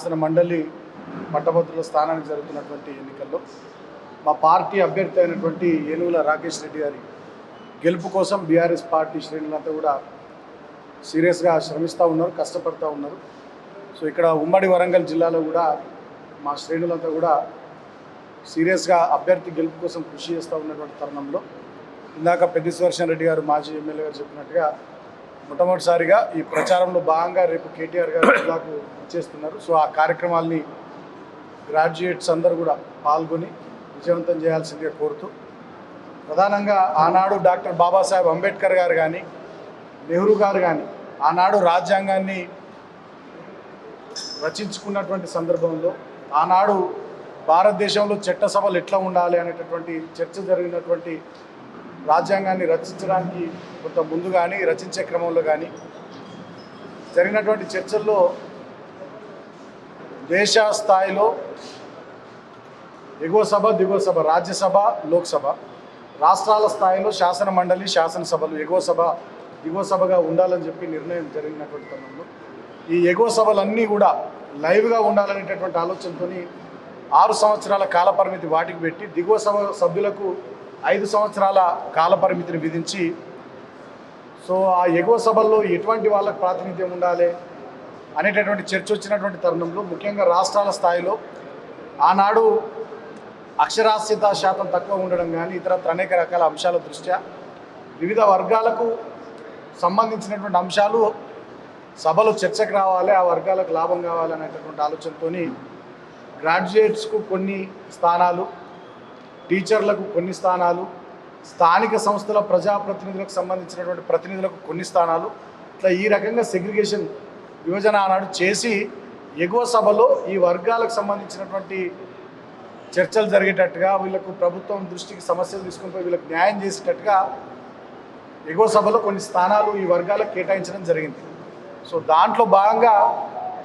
శాసన మండలి పట్టభద్రుల స్థానానికి జరుగుతున్నటువంటి ఎన్నికల్లో మా పార్టీ అభ్యర్థి అయినటువంటి ఏనుగుల రాకేష్ రెడ్డి గారి గెలుపు కోసం బీఆర్ఎస్ పార్టీ శ్రేణులంతా కూడా సీరియస్గా శ్రమిస్తూ ఉన్నారు, కష్టపడుతూ ఉన్నారు. సో ఇక్కడ ఉమ్మడి వరంగల్ జిల్లాలో కూడా మా శ్రేణులంతా కూడా సీరియస్గా అభ్యర్థి గెలుపు కోసం కృషి చేస్తూ ఉన్నటువంటి తరుణంలో ఇందాక పెద్దిశ్వర్షన్ రెడ్డి గారు మాజీ ఎమ్మెల్యే గారు చెప్పినట్టుగా మొట్టమొదటిసారిగా ఈ ప్రచారంలో భాగంగా రేపు కేటీఆర్ గారు జిల్లాకు ఇచ్చేస్తున్నారు. సో ఆ కార్యక్రమాల్ని గ్రాడ్యుయేట్స్ అందరూ కూడా పాల్గొని విజయవంతం చేయాల్సిందిగా కోరుతూ, ప్రధానంగా ఆనాడు డాక్టర్ బాబాసాహెబ్ అంబేద్కర్ గారు కానీ నెహ్రూ గారు కానీ ఆనాడు రాజ్యాంగాన్ని రచించుకున్నటువంటి సందర్భంలో ఆనాడు భారతదేశంలో చట్టసభలు ఎట్లా ఉండాలి అనేటటువంటి చర్చ జరిగినటువంటి రాజ్యాంగాన్ని రచించడానికి కొంత ముందు కానీ రచించే క్రమంలో కానీ జరిగినటువంటి చర్చల్లో దేశ స్థాయిలో ఎగువ సభ దిగువ సభ, రాజ్యసభ, లోక్సభ, రాష్ట్రాల స్థాయిలో శాసన మండలి, శాసనసభలు ఎగువ సభ దిగువ సభగా ఉండాలని చెప్పి నిర్ణయం జరిగినటువంటి తరుణంలో ఈ ఎగువ సభలన్నీ కూడా లైవ్గా ఉండాలనేటటువంటి ఆలోచనతో 6 సంవత్సరాల కాలపరిమితి వాటికి పెట్టి దిగువ సభ సభ్యులకు 5 సంవత్సరాల కాలపరిమితిని విధించి, సో ఆ ఎగువ సభల్లో ఎటువంటి వాళ్ళకు ప్రాతినిధ్యం ఉండాలి అనేటటువంటి చర్చ వచ్చినటువంటి తరుణంలో ముఖ్యంగా రాష్ట్రాల స్థాయిలో ఆనాడు అక్షరాస్యత శాతం తక్కువ ఉండడం కానీ ఇతరత్ర అనేక రకాల అంశాల దృష్ట్యా వివిధ వర్గాలకు సంబంధించినటువంటి అంశాలు సభలో చర్చకు రావాలి, ఆ వర్గాలకు లాభం కావాలి అనేటటువంటి ఆలోచనతో గ్రాడ్యుయేట్స్కు కొన్ని స్థానాలు, టీచర్లకు కొన్ని స్థానాలు, స్థానిక సంస్థల ప్రజాప్రతినిధులకు సంబంధించినటువంటి ప్రతినిధులకు కొన్ని స్థానాలు, ఇట్లా ఈ రకంగా సెగ్రిగేషన్ విభజన ఆనాడు చేసి ఎగువ సభలో ఈ వర్గాలకు సంబంధించినటువంటి చర్చలు జరిగేటట్టుగా వీళ్ళకు ప్రభుత్వం దృష్టికి సమస్యలు తీసుకుని పోయి వీళ్ళకి న్యాయం చేసేటట్టుగా ఎగువ సభలో కొన్ని స్థానాలు ఈ వర్గాలకు కేటాయించడం జరిగింది. సో దాంట్లో భాగంగా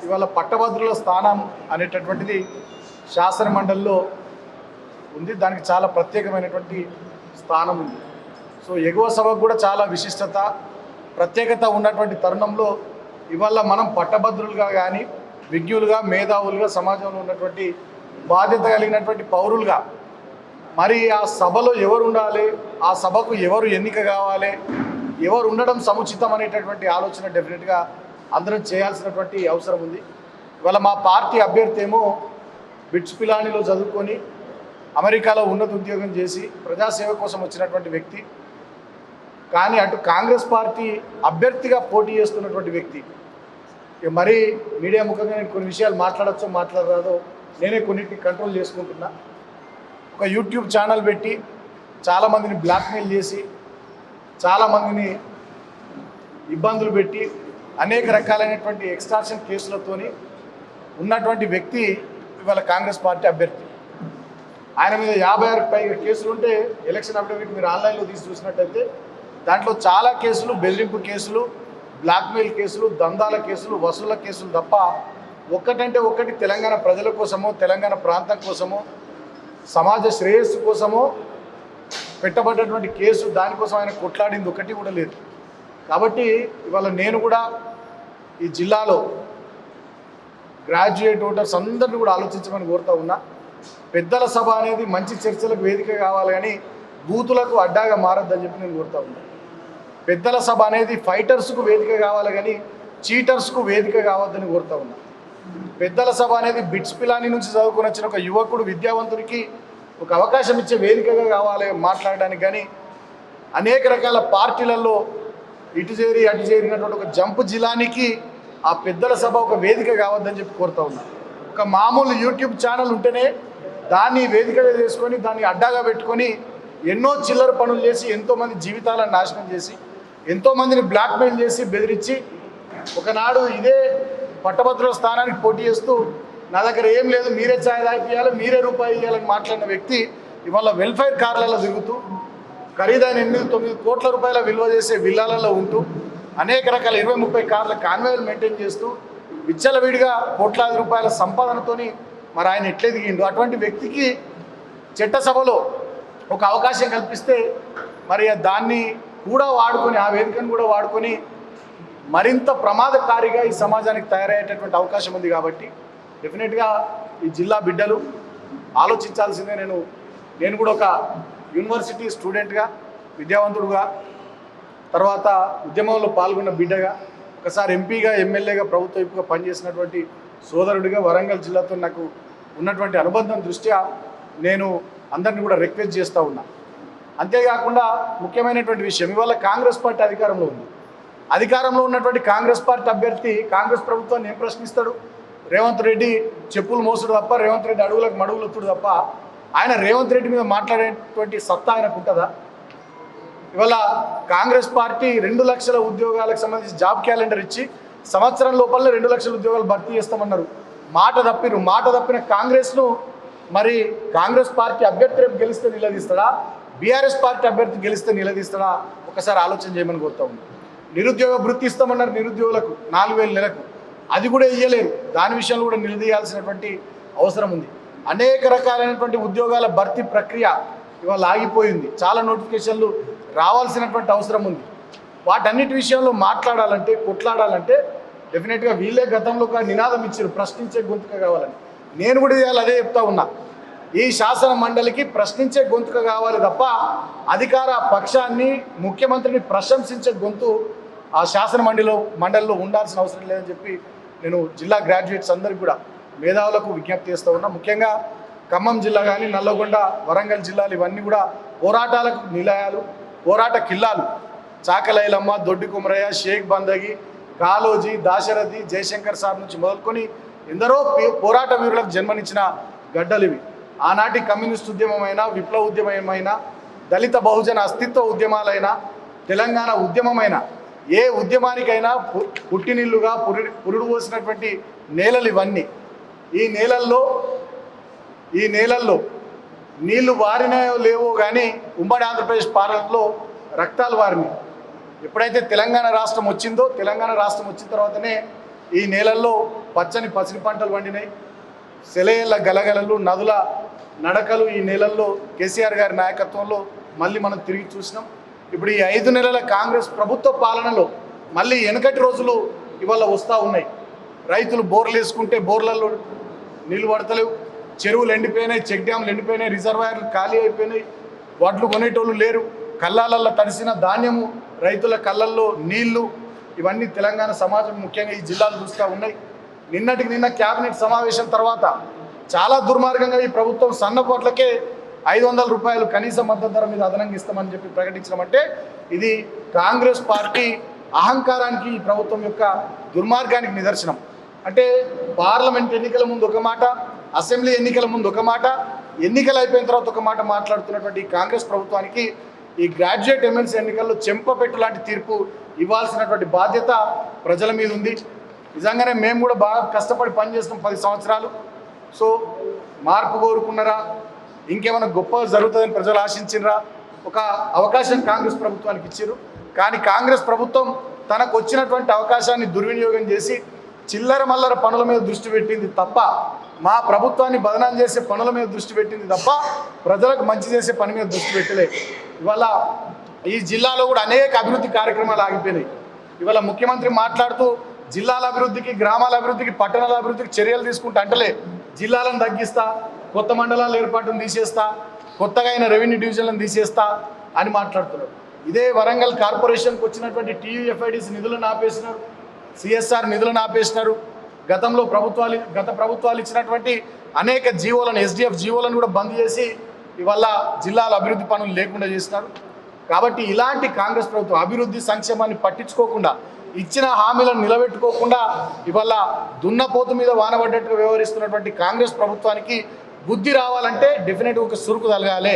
ఇవాళ పట్టభద్రుల స్థానం అనేటటువంటిది శాసన మండలిలో ఉంది. దానికి చాలా ప్రత్యేకమైనటువంటి స్థానం ఉంది. సో ఎగువ సభకు కూడా చాలా విశిష్టత, ప్రత్యేకత ఉన్నటువంటి తరుణంలో ఇవాళ మనం పట్టభద్రులుగా కానీ విజ్ఞులుగా, మేధావులుగా, సమాజంలో ఉన్నటువంటి బాధ్యత కలిగినటువంటి పౌరులుగా మరి ఆ సభలో ఎవరు ఉండాలి, ఆ సభకు ఎవరు ఎన్నిక కావాలి, ఎవరు ఉండడం సముచితం అనేటటువంటి ఆలోచన డెఫినెట్గా అందరం చేయాల్సినటువంటి అవసరం ఉంది. ఇవాళ మా పార్టీ అభ్యర్థి ఏమో బిట్స్ పిలానీలో చదువుకొని అమెరికాలో ఉన్నత ఉద్యోగం చేసి ప్రజాసేవ కోసం వచ్చినటువంటి వ్యక్తి, కానీ అటు కాంగ్రెస్ పార్టీ అభ్యర్థిగా పోటీ చేస్తున్నటువంటి వ్యక్తి. మరి మీడియా ముఖంగా నేను కొన్ని విషయాలు మాట్లాడచ్చో మాట్లాడరాదో నేనే కొన్నిటిని కంట్రోల్ చేసుకుంటున్నా. ఒక యూట్యూబ్ ఛానల్ పెట్టి చాలామందిని బ్లాక్మెయిల్ చేసి చాలామందిని ఇబ్బందులు పెట్టి అనేక రకాలైనటువంటి ఎక్స్టార్షన్ కేసులతోని ఉన్నటువంటి వ్యక్తి ఇవాళ కాంగ్రెస్ పార్టీ అభ్యర్థి. ఆయన మీద 56కు పైగా కేసులు ఉంటే ఎలక్షన్ అఫిడవిట్ మీరు ఆన్లైన్లో తీసి చూసినట్టయితే దాంట్లో చాలా కేసులు బెదిరింపు కేసులు, బ్లాక్మెయిల్ కేసులు, దందాల కేసులు, వసూళ్ల కేసులు తప్ప ఒక్కటంటే ఒక్కటి తెలంగాణ ప్రజల కోసమో, తెలంగాణ ప్రాంతం కోసమో, సమాజ శ్రేయస్సు కోసమో పెట్టబడ్డటువంటి కేసు, దానికోసం ఆయన కొట్లాడింది ఒకటి కూడా లేదు. కాబట్టి ఇవాళ నేను కూడా ఈ జిల్లాలో గ్రాడ్యుయేట్ ఓటర్స్ అందరినీ కూడా ఆలోచించమని కోరుతూ ఉన్నా. పెద్దల సభ అనేది మంచి చర్చలకు వేదిక కావాలి కానీ బూతులకు అడ్డాగా మారద్దని చెప్పి నేను కోరుతూ ఉన్నా. పెద్దల సభ అనేది ఫైటర్స్కు వేదిక కావాలి కానీ చీటర్స్కు వేదిక కావద్దని కోరుతూ ఉన్నా. పెద్దల సభ అనేది బిట్స్ పిలాని నుంచి చదువుకొని వచ్చిన ఒక యువకుడు, విద్యావంతుడికి ఒక అవకాశం ఇచ్చే వేదికగా కావాలి మాట్లాడడానికి, కానీ అనేక రకాల పార్టీలలో ఇటు చేరి అటు చేరినటువంటి ఒక జంపు జిల్లానికి ఆ పెద్దల సభ ఒక వేదిక కావద్దని చెప్పి కోరుతూ ఉన్నా. ఒక మామూలు యూట్యూబ్ ఛానల్ ఉంటేనే దాన్ని వేదికగా చేసుకొని దాన్ని అడ్డాగా పెట్టుకొని ఎన్నో చిల్లర పనులు చేసి ఎంతోమంది జీవితాలను నాశనం చేసి ఎంతోమందిని బ్లాక్మెయిల్ చేసి బెదిరించి ఒకనాడు ఇదే పట్టభద్రుల స్థానానికి పోటీ చేస్తూ నా దగ్గర ఏం లేదు, మీరే ఛాయ్ తాగిపియాలి, మీరే రూపాయి ఇవ్వాలని మాట్లాడిన వ్యక్తి ఇవాళ వెల్ఫేర్ కార్లలో తిరుగుతూ ఖరీదైన 8-9 కోట్ల రూపాయల విలువ చేసే విల్లాలలో ఉంటూ అనేక రకాల 20-30 కార్ల కాన్వేలు మెయింటైన్ చేస్తూ విచ్చలవిడిగా కోట్లాది రూపాయల సంపాదనతోని మరి ఆయన ఎట్లా దిగిండు. అటువంటి వ్యక్తికి చట్టసభలో ఒక అవకాశం కల్పిస్తే మరి దాన్ని కూడా వాడుకొని, ఆ వేదికను కూడా వాడుకొని మరింత ప్రమాదకారిగా ఈ సమాజానికి తయారయ్యేటటువంటి అవకాశం ఉంది. కాబట్టి డెఫినెట్గా ఈ జిల్లా బిడ్డలు ఆలోచించాల్సిందే. నేను కూడా ఒక యూనివర్సిటీ స్టూడెంట్గా, విద్యావంతుడుగా, తర్వాత ఉద్యమంలో పాల్గొన్న బిడ్డగా, ఒకసారి ఎంపీగా, ఎమ్మెల్యేగా, ప్రభుత్వ వైపుగా పనిచేసినటువంటి సోదరుడిగా వరంగల్ జిల్లాతో నాకు ఉన్నటువంటి అనుబంధం దృష్ట్యా నేను అందరినీ కూడా రిక్వెస్ట్ చేస్తూ ఉన్నా. అంతేకాకుండా ముఖ్యమైనటువంటి విషయం, ఇవాళ కాంగ్రెస్ పార్టీ అధికారంలో ఉంది. అధికారంలో ఉన్నటువంటి కాంగ్రెస్ పార్టీ అభ్యర్థి కాంగ్రెస్ ప్రభుత్వాన్ని ఏం ప్రశ్నిస్తాడు? రేవంత్ రెడ్డి చెప్పులు మోసుడు తప్ప, రేవంత్ రెడ్డి అడుగులకు మడుగులు ఒత్తుడు తప్ప ఆయన రేవంత్ రెడ్డి మీద మాట్లాడేటువంటి సత్తా ఆయనకు ఉంటుందా? ఇవాళ కాంగ్రెస్ పార్టీ 2 లక్షల ఉద్యోగాలకు సంబంధించి జాబ్ క్యాలెండర్ ఇచ్చి సంవత్సరం లోపలనే 2 లక్షల ఉద్యోగాలు భర్తీ చేస్తామన్నారు. మాట తప్పిన కాంగ్రెస్ను మరి కాంగ్రెస్ పార్టీ అభ్యర్థి రేపు గెలిస్తే నిలదీస్తాడా, బీఆర్ఎస్ పార్టీ అభ్యర్థి గెలిస్తే నిలదీస్తాడా? ఒకసారి ఆలోచన చేయమని కోరుతా ఉంది. నిరుద్యోగ వృత్తి ఇస్తామన్నారు నిరుద్యోగులకు 4000 నెలకు, అది కూడా ఇయ్యలేరు. దాని విషయంలో కూడా నిలదీయాల్సినటువంటి అవసరం ఉంది. అనేక రకాలైనటువంటి ఉద్యోగాల భర్తీ ప్రక్రియ ఇవాళ ఆగిపోయింది. చాలా నోటిఫికేషన్లు రావాల్సినటువంటి అవసరం ఉంది. వాటన్నిటి విషయంలో మాట్లాడాలంటే, కొట్లాడాలంటే డెఫినెట్గా వీళ్ళే గతంలో ఒక నినాదం ఇచ్చారు, ప్రశ్నించే గొంతుక కావాలని. నేను కూడా ఇవాళ అదే చెప్తా ఉన్నా. ఈ శాసన మండలికి ప్రశ్నించే గొంతుక కావాలి తప్ప అధికార పక్షాన్ని, ముఖ్యమంత్రిని ప్రశంసించే గొంతు ఆ శాసన మండలిలో ఉండాల్సిన అవసరం లేదని చెప్పి నేను జిల్లా గ్రాడ్యుయేట్స్ అందరికీ కూడా, మేధావులకు విజ్ఞప్తి చేస్తూ ఉన్నా. ముఖ్యంగా ఖమ్మం జిల్లా కానీ, నల్లగొండ, వరంగల్ జిల్లాలు ఇవన్నీ కూడా పోరాటాలకు నిలయాలు, పోరాట కిల్లాలు. చాకలైలమ్మ, దొడ్డి కుమరయ్య, షేక్ బందగి, కాలోజీ, దాశరథి, జయశంకర్ సార్ నుంచి మొదలుకొని ఎందరో పోరాట వీరులకు జన్మనిచ్చిన గడ్డలు ఇవి. ఆనాటి కమ్యూనిస్ట్ ఉద్యమమైనా, విప్లవ ఉద్యమమైనా, దళిత బహుజన అస్తిత్వ ఉద్యమాలైనా, తెలంగాణ ఉద్యమమైన ఏ ఉద్యమానికైనా పుట్టినిల్లుగా పురుడు పోసినటువంటి నేలలు ఇవన్నీ. ఈ నేలల్లో నీళ్లు వారినాయో లేవో కానీ ఉమ్మడి ఆంధ్రప్రదేశ్ పాలనలో రక్తాలు వారినాయి. ఎప్పుడైతే తెలంగాణ రాష్ట్రం వచ్చిందో, తెలంగాణ రాష్ట్రం వచ్చిన తర్వాతనే ఈ నేలల్లో పచ్చని పసిడి పంటలు పండినాయి. సెలయేళ్ల గలగలలు, నదుల నడకలు ఈ నేలల్లో కేసీఆర్ గారి నాయకత్వంలో మళ్ళీ మనం తిరిగి చూసినాం. ఇప్పుడు ఈ 5 నెలల కాంగ్రెస్ ప్రభుత్వ పాలనలో మళ్ళీ వెనకటి రోజులు ఇవాళ వస్తూ ఉన్నాయి. రైతులు బోర్లు వేసుకుంటే బోర్లలో నీళ్లు పడతలేవు, చెరువులు ఎండిపోయినాయి, చెక్ డ్యాములు ఎండిపోయినాయి, రిజర్వాయర్లు ఖాళీ అయిపోయినాయి, వడ్లు కొనేటోళ్ళు లేరు, కళ్ళాలల్లో తడిసిన ధాన్యము, రైతుల కళ్ళల్లో నీళ్లు, ఇవన్నీ తెలంగాణ సమాజం ముఖ్యంగా ఈ జిల్లాలు చూస్తూ ఉన్నాయి. నిన్నటికి నిన్న క్యాబినెట్ సమావేశం తర్వాత చాలా దుర్మార్గంగా ఈ ప్రభుత్వం సన్నపోట్లకే 500 రూపాయలు కనీస మద్దతు ధర మీద అదనంగా ఇస్తామని చెప్పి ప్రకటించడమంటే ఇది కాంగ్రెస్ పార్టీ అహంకారానికి, ఈ ప్రభుత్వం యొక్క దుర్మార్గానికి నిదర్శనం. అంటే పార్లమెంట్ ఎన్నికల ముందు ఒక మాట, అసెంబ్లీ ఎన్నికల ముందు ఒక మాట, ఎన్నికలు అయిపోయిన తర్వాత ఒక మాట మాట్లాడుతున్నటువంటి కాంగ్రెస్ ప్రభుత్వానికి ఈ గ్రాడ్యుయేట్ ఎమ్మెల్సీ ఎన్నికల్లో చెంపపెట్టు లాంటి తీర్పు ఇవ్వాల్సినటువంటి బాధ్యత ప్రజల మీద ఉంది. నిజంగానే మేము కూడా బాగా కష్టపడి పనిచేస్తాం 10 సంవత్సరాలు. సో మార్పు కోరుకున్నారా, ఇంకేమైనా గొప్ప జరుగుతుందని ప్రజలు ఆశించినరా? ఒక అవకాశం కాంగ్రెస్ ప్రభుత్వానికి ఇచ్చారు. కానీ కాంగ్రెస్ ప్రభుత్వం తనకు వచ్చినటువంటి అవకాశాన్ని దుర్వినియోగం చేసి చిల్లర మల్లర పనుల మీద దృష్టి పెట్టింది తప్ప, మా ప్రభుత్వాన్ని బదనాం చేసే పనుల మీద దృష్టి పెట్టింది తప్ప ప్రజలకు మంచి చేసే పని మీద దృష్టి పెట్టలేదు. ఇవాళ ఈ జిల్లాలో కూడా అనేక అభివృద్ధి కార్యక్రమాలు ఆగిపోయినాయి. ఇవాళ ముఖ్యమంత్రి మాట్లాడుతూ జిల్లాల అభివృద్ధికి, గ్రామాల అభివృద్ధికి, పట్టణాల అభివృద్ధికి చర్యలు తీసుకుంటా అంటలే, జిల్లాలను తగ్గిస్తా, కొత్త మండలాల ఏర్పాటును తీసేస్తా, కొత్తగా అయిన రెవెన్యూ డివిజన్లను తీసేస్తా అని మాట్లాడుతున్నారు. ఇదే వరంగల్ కార్పొరేషన్కి వచ్చినటువంటి టీయూఎఫ్ఐడిసి నిధులను ఆపేసినారు, సిఎస్ఆర్ నిధులను ఆపేసినారు. గత ప్రభుత్వాలు ఇచ్చినటువంటి అనేక జీవోలను, ఎస్డిఎఫ్ జీవోలను కూడా బంద్ చేసి ఇవాళ జిల్లాల అభివృద్ధి పనులు లేకుండా చేసినారు. కాబట్టి ఇలాంటి కాంగ్రెస్ ప్రభుత్వం అభివృద్ధి సంక్షేమాన్ని పట్టించుకోకుండా, ఇచ్చిన హామీలను నిలబెట్టుకోకుండా ఇవాళ దున్నపోతు మీద వానబడ్డట్టుగా వ్యవహరిస్తున్నటువంటి కాంగ్రెస్ ప్రభుత్వానికి బుద్ధి రావాలంటే డెఫినెట్గా ఒక సురుకు తలగాలి.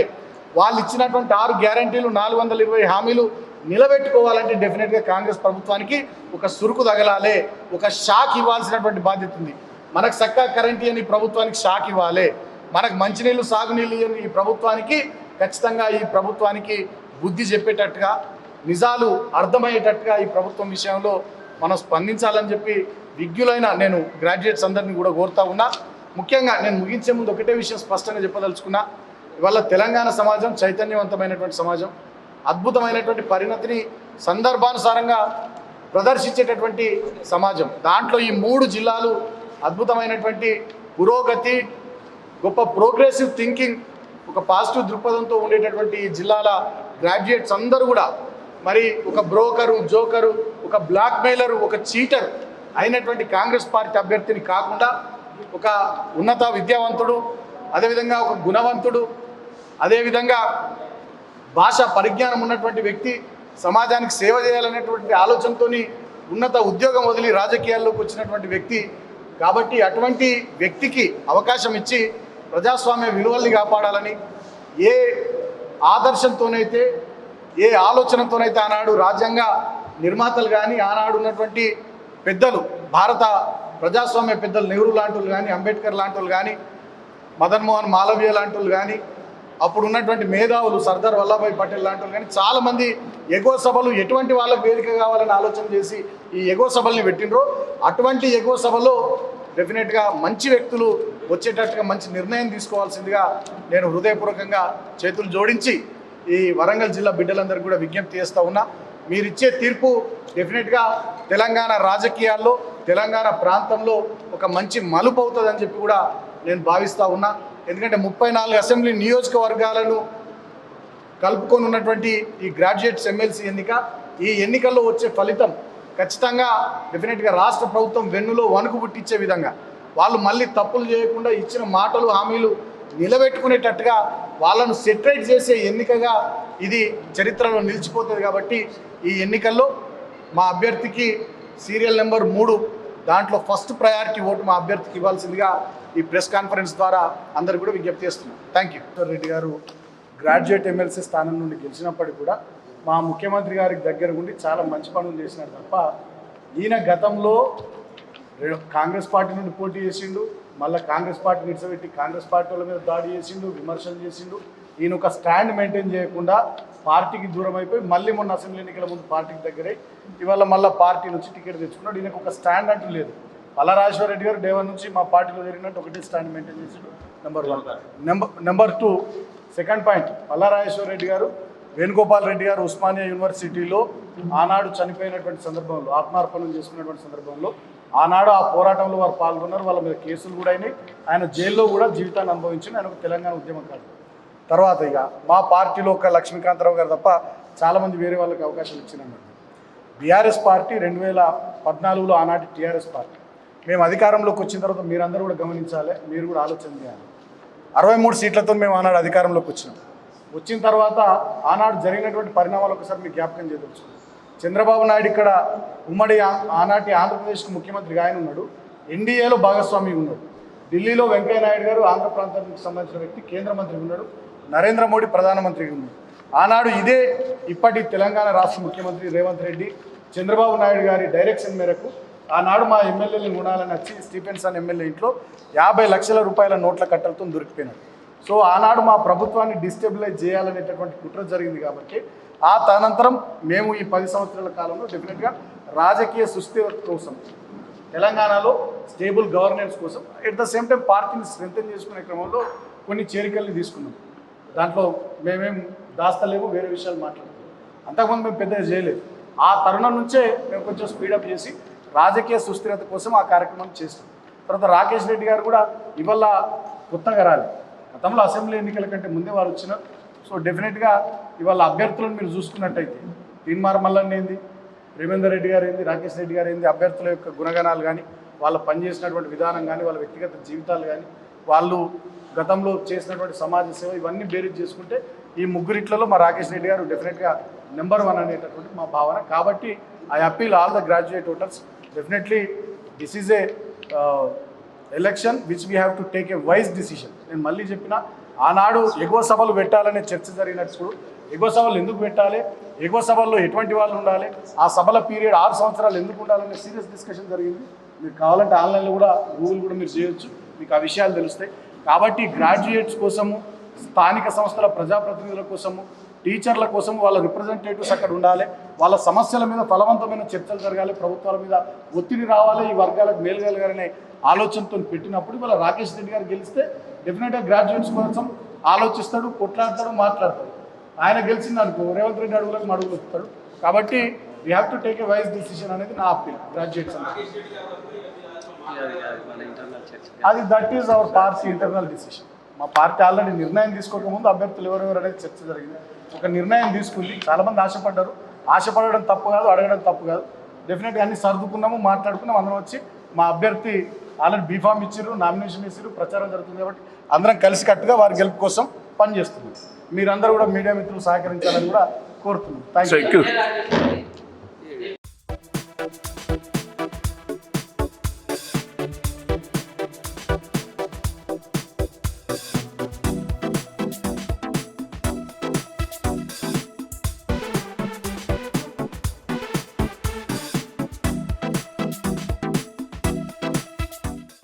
వాళ్ళు ఇచ్చినటువంటి 6 గ్యారంటీలు, 420 హామీలు నిలబెట్టుకోవాలంటే డెఫినెట్గా కాంగ్రెస్ ప్రభుత్వానికి ఒక సురుకు తగలాలి, ఒక షాక్ ఇవ్వాల్సినటువంటి బాధ్యత ఉంది. మనకు చక్కగా కరెంట్ ఇవ్వని ప్రభుత్వానికి షాక్ ఇవ్వాలి, మనకు మంచినీళ్ళు, సాగునీళ్ళు ఇవ్వని ఈ ప్రభుత్వానికి ఖచ్చితంగా ఈ ప్రభుత్వానికి బుద్ధి చెప్పేటట్టుగా, నిజాలు అర్థమయ్యేటట్టుగా ఈ ప్రభుత్వం విషయంలో మనం స్పందించాలని చెప్పి విజ్ఞులైన నేను గ్రాడ్యుయేట్స్ అందరినీ కూడా కోరుతా ఉన్నా. ముఖ్యంగా నేను ముగించే ముందు ఒకటే విషయం స్పష్టంగా చెప్పదలుచుకున్నా. ఇవాళ తెలంగాణ సమాజం చైతన్యవంతమైనటువంటి సమాజం, అద్భుతమైనటువంటి పరిణతిని సందర్భానుసారంగా ప్రదర్శించేటటువంటి సమాజం. దాంట్లో ఈ 3 జిల్లాలు అద్భుతమైనటువంటి పురోగతి, గొప్ప ప్రోగ్రెసివ్ థింకింగ్, ఒక పాజిటివ్ దృక్పథంతో ఉండేటటువంటి ఈ జిల్లాల గ్రాడ్యుయేట్స్ అందరూ కూడా మరి ఒక బ్రోకరు, జోకరు, ఒక బ్లాక్ మెయిలరు, ఒక చీటర్ అయినటువంటి కాంగ్రెస్ పార్టీ అభ్యర్థిని కాకుండా ఒక ఉన్నత విద్యావంతుడు, అదేవిధంగా ఒక గుణవంతుడు, అదేవిధంగా భాషా పరిజ్ఞానం ఉన్నటువంటి వ్యక్తి, సమాజానికి సేవ చేయాలనేటువంటి ఆలోచనతో ఉన్నత ఉద్యోగం వదిలి రాజకీయాల్లోకి వచ్చినటువంటి వ్యక్తి కాబట్టి అటువంటి వ్యక్తికి అవకాశం ఇచ్చి ప్రజాస్వామ్య విలువల్ని కాపాడాలని ఏ ఆదర్శంతోనైతే, ఏ ఆలోచనతోనైతే ఆనాడు రాజ్యాంగ నిర్మాతలు కానీ, ఆనాడు ఉన్నటువంటి పెద్దలు, భారత ప్రజాస్వామ్య పెద్దలు నెహ్రూ లాంటి కానీ, అంబేద్కర్ లాంటి కానీ, మదన్ మోహన్ మాలవీయ లాంటి కానీ, అప్పుడు ఉన్నటువంటి మేధావులు సర్దార్ వల్లభాయ్ పటేల్ లాంటి కానీ చాలామంది ఎగువ సభలు ఎటువంటి వాళ్ళకు వేదిక కావాలని ఆలోచన చేసి ఈ ఎగువ సభల్ని పెట్టినరో అటువంటి ఎగువ సభలో డెఫినెట్గా మంచి వ్యక్తులు వచ్చేటట్టుగా మంచి నిర్ణయం తీసుకోవాల్సిందిగా నేను హృదయపూర్వకంగా చేతులు జోడించి ఈ వరంగల్ జిల్లా బిడ్డలందరికీ కూడా విజ్ఞప్తి చేస్తూ ఉన్నా. మీరిచ్చే తీర్పు డెఫినెట్గా తెలంగాణ రాజకీయాల్లో, తెలంగాణ ప్రాంతంలో ఒక మంచి మలుపు అవుతుందని చెప్పి కూడా నేను భావిస్తూ ఉన్నా. ఎందుకంటే 34 అసెంబ్లీ నియోజకవర్గాలను కలుపుకొని ఉన్నటువంటి ఈ గ్రాడ్యుయేట్స్ ఎమ్మెల్సీ ఎన్నిక, ఈ ఎన్నికల్లో వచ్చే ఫలితం ఖచ్చితంగా డెఫినెట్గా రాష్ట్ర ప్రభుత్వం వెన్నులో వణుకు పుట్టించే విధంగా, వాళ్ళు మళ్ళీ తప్పులు చేయకుండా ఇచ్చిన మాటలు, హామీలు నిలబెట్టుకునేటట్టుగా వాళ్ళను సెటరేట్ చేసే ఎన్నికగా ఇది చరిత్రలో నిలిచిపోతుంది. కాబట్టి ఈ ఎన్నికల్లో మా అభ్యర్థికి సీరియల్ నెంబర్ 3 దాంట్లో ఫస్ట్ ప్రయారిటీ ఓటు మా అభ్యర్థికి ఇవ్వాల్సిందిగా ఈ ప్రెస్ కాన్ఫరెన్స్ ద్వారా అందరు కూడా విజ్ఞప్తి చేస్తున్నాం. Thank you. రెడ్డి గారు గ్రాడ్యుయేట్ ఎమ్మెల్సీ స్థానం నుండి గెలిచినప్పటికీ కూడా మా ముఖ్యమంత్రి గారికి దగ్గర ఉండి చాలా మంచి పనులు చేసినారు తప్ప, ఈయన గతంలో కాంగ్రెస్ పార్టీ నుండి పోటీ చేసిండు, మళ్ళీ కాంగ్రెస్ పార్టీ నిడిచిపెట్టి కాంగ్రెస్ పార్టీ వాళ్ళ మీద దాడి చేసిండు, విమర్శలు చేసిండు. ఈయన ఒక స్టాండ్ మెయింటైన్ చేయకుండా పార్టీకి దూరం అయిపోయి మళ్ళీ మొన్న అసెంబ్లీ ఎన్నికల ముందు పార్టీకి దగ్గరై ఇవాళ మళ్ళీ పార్టీ నుంచి టికెట్ తెచ్చుకున్నాడు. ఈయనకు ఒక స్టాండ్ అంటూ లేదు. పల్లారాజేశ్వర రెడ్డి గారు డే 1 నుంచి మా పార్టీలో జరిగినట్టు ఒకటే స్టాండ్ మెయింటైన్ చేసిండు. Number 1. Number 2 second point, Palla Rajeshwar Reddy గారు, వేణుగోపాల్ రెడ్డి గారు ఉస్మానియా యూనివర్సిటీలో ఆనాడు చనిపోయినటువంటి సందర్భంలో, ఆత్మార్పణం చేసుకున్నటువంటి సందర్భంలో ఆనాడు ఆ పోరాటంలో వారు పాల్గొన్నారు. వాళ్ళ మీద కేసులు కూడా అయినాయి. ఆయన జైల్లో కూడా జీవితాన్ని అనుభవించి ఆయన ఒక తెలంగాణ ఉద్యమకారుడు. తర్వాత ఇక మా పార్టీలో ఒక లక్ష్మీకాంతరావు గారు తప్ప చాలామంది వేరే వాళ్ళకి అవకాశం ఇచ్చినన్నారు. బీఆర్ఎస్ పార్టీ 2014లో ఆనాటి టీఆర్ఎస్ పార్టీ, మేము అధికారంలోకి వచ్చిన తర్వాత మీరందరూ కూడా గమనించాలి, మీరు కూడా ఆలోచన చేయాలి. 63 సీట్లతో మేము ఆనాడు అధికారంలోకి వచ్చిన తర్వాత ఆనాడు జరిగినటువంటి పరిణామాలు ఒకసారి మీకు జ్ఞాపకం చేయదలుచుకున్నాం. చంద్రబాబు నాయుడు ఇక్కడ ఉమ్మడి ఆనాటి ఆంధ్రప్రదేశ్కి ముఖ్యమంత్రిగా ఆయన ఉన్నాడు, ఎన్డీఏలో భాగస్వామి ఉన్నాడు. ఢిల్లీలో వెంకయ్య నాయుడు గారు ఆంధ్ర ప్రాంతానికి సంబంధించిన వ్యక్తి కేంద్ర మంత్రి ఉన్నాడు, నరేంద్ర మోడీ ప్రధానమంత్రిగా ఉన్నాడు. ఆనాడు ఇదే ఇప్పటి తెలంగాణ రాష్ట్ర ముఖ్యమంత్రి రేవంత్ రెడ్డి చంద్రబాబు నాయుడు గారి డైరెక్షన్ మేరకు ఆనాడు మా ఎమ్మెల్యేలను గుణాలని వచ్చి స్టీఫెన్సన్ ఎమ్మెల్యే ఇంట్లో 50 లక్షల రూపాయల నోట్ల కట్టలతో దొరికిపోయినాడు. సో ఆనాడు మా ప్రభుత్వాన్ని డిస్టెబిలైజ్ చేయాలనేటటువంటి కుట్ర జరిగింది. కాబట్టి ఆ తదనంతరం మేము ఈ 10 సంవత్సరాల కాలంలో డెఫినెట్గా రాజకీయ సుస్థిరత కోసం, తెలంగాణలో స్టేబుల్ గవర్నెన్స్ కోసం, ఎట్ ద సేమ్ టైం పార్టీని స్ట్రెంథెన్ చేసుకునే క్రమంలో కొన్ని చేరికల్ని తీసుకున్నాం. దాంట్లో మేమేం దాస్తలేము, వేరే విషయాలు మాట్లాడుతున్నాం. అంతకుముందు మేము పెద్దగా చేయలేదు. ఆ తరుణం నుంచే మేము కొంచెం స్పీడప్ చేసి రాజకీయ సుస్థిరత కోసం ఆ కార్యక్రమం చేస్తాం. తర్వాత రాకేష్ రెడ్డి గారు కూడా ఇవాళ కొత్తగా రాలి, గతంలో అసెంబ్లీ ఎన్నికల కంటే ముందే వారు వచ్చినారు. సో డెఫినెట్గా ఇవాళ అభ్యర్థులను మీరు చూసుకున్నట్టయితే తీన్మార్ మల్లన్న ఏంది, రేవేందర్ రెడ్డి గారు ఏంది, రాకేష్ రెడ్డి గారు ఏంది, అభ్యర్థుల యొక్క గుణగణాలు కానీ, వాళ్ళు పనిచేసినటువంటి విధానం కానీ, వాళ్ళ వ్యక్తిగత జీవితాలు కానీ, వాళ్ళు గతంలో చేసినటువంటి సమాజ సేవ, ఇవన్నీ బేరీజ్ చేసుకుంటే ఈ ముగ్గురిట్లలో మా రాకేష్ రెడ్డి గారు డెఫినెట్గా నెంబర్ 1 అనేటటువంటి మా భావన. కాబట్టి I appeal all the graduate voters, definitely this is a election which we have to take a wise decision. నేను మళ్ళీ చెప్పిన, ఆనాడు ఎగువ సభలు పెట్టాలనే చర్చ జరిగినప్పుడు ఎగువ సభలు ఎందుకు పెట్టాలి, ఎగువ సభల్లో ఎటువంటి వాళ్ళు ఉండాలి, ఆ సభల పీరియడ్ 6 సంవత్సరాలు ఎందుకు ఉండాలనే సీరియస్ డిస్కషన్ జరిగింది. మీరు కావాలంటే ఆన్లైన్లో కూడా గూగుల్ కూడా మీరు చేయొచ్చు, మీకు ఆ విషయాలు తెలుస్తాయి. కాబట్టి గ్రాడ్యుయేట్స్ కోసము, స్థానిక సంస్థల ప్రజాప్రతినిధుల కోసము, టీచర్ల కోసం వాళ్ళ రిప్రజెంటేటివ్స్ అక్కడ ఉండాలి, వాళ్ళ సమస్యల మీద ఫలవంతమైన చర్చలు జరగాలి, ప్రభుత్వాల మీద ఒత్తిడి రావాలి, ఈ వర్గాలకు మేలు కలగాలనే ఆలోచనతో పెట్టినప్పుడు వాళ్ళ రాకేష్ రెడ్డి గారు గెలిస్తే డెఫినెట్గా గ్రాడ్యుయేట్స్ కోసం ఆలోచిస్తాడు, కొట్లాడతాడు, మాట్లాడతాడు. ఆయన గెలిచింది అనుకో రేవంత్ రెడ్డి అడుగులకు మడుగులు వస్తాడు. కాబట్టి we have to take a wise decision అనేది నా అప్పీల్ గ్రాడ్యుయేట్స్. మన ఇంటర్నల్ చర్చ. అది that is our party internal decision. మా పార్టీ ఆల్రెడీ నిర్ణయం తీసుకోకముందు అభ్యర్థులు ఎవరెవరు అనేది చర్చ జరిగింది. ఒక నిర్ణయం తీసుకుంది. చాలామంది ఆశపడ్డారు. ఆశపడడం తప్పు కాదు, అడగడం తప్పు కాదు. డెఫినెట్గా అన్ని సర్దుకున్నాము, మాట్లాడుకున్నాము. అందరం వచ్చి మా అభ్యర్థి ఆల్రెడీ బీఫామ్ ఇచ్చిర్రు, నామినేషన్ ఇచ్చిర్రు, ప్రచారం జరుగుతుంది కాబట్టి అందరం కలిసికట్టుగా వారి గెలుపు కోసం పనిచేస్తున్నాం. మీరందరూ కూడా మీడియా మిత్రులు సహకరించాలని కూడా కోరుతున్నాం. Thank you.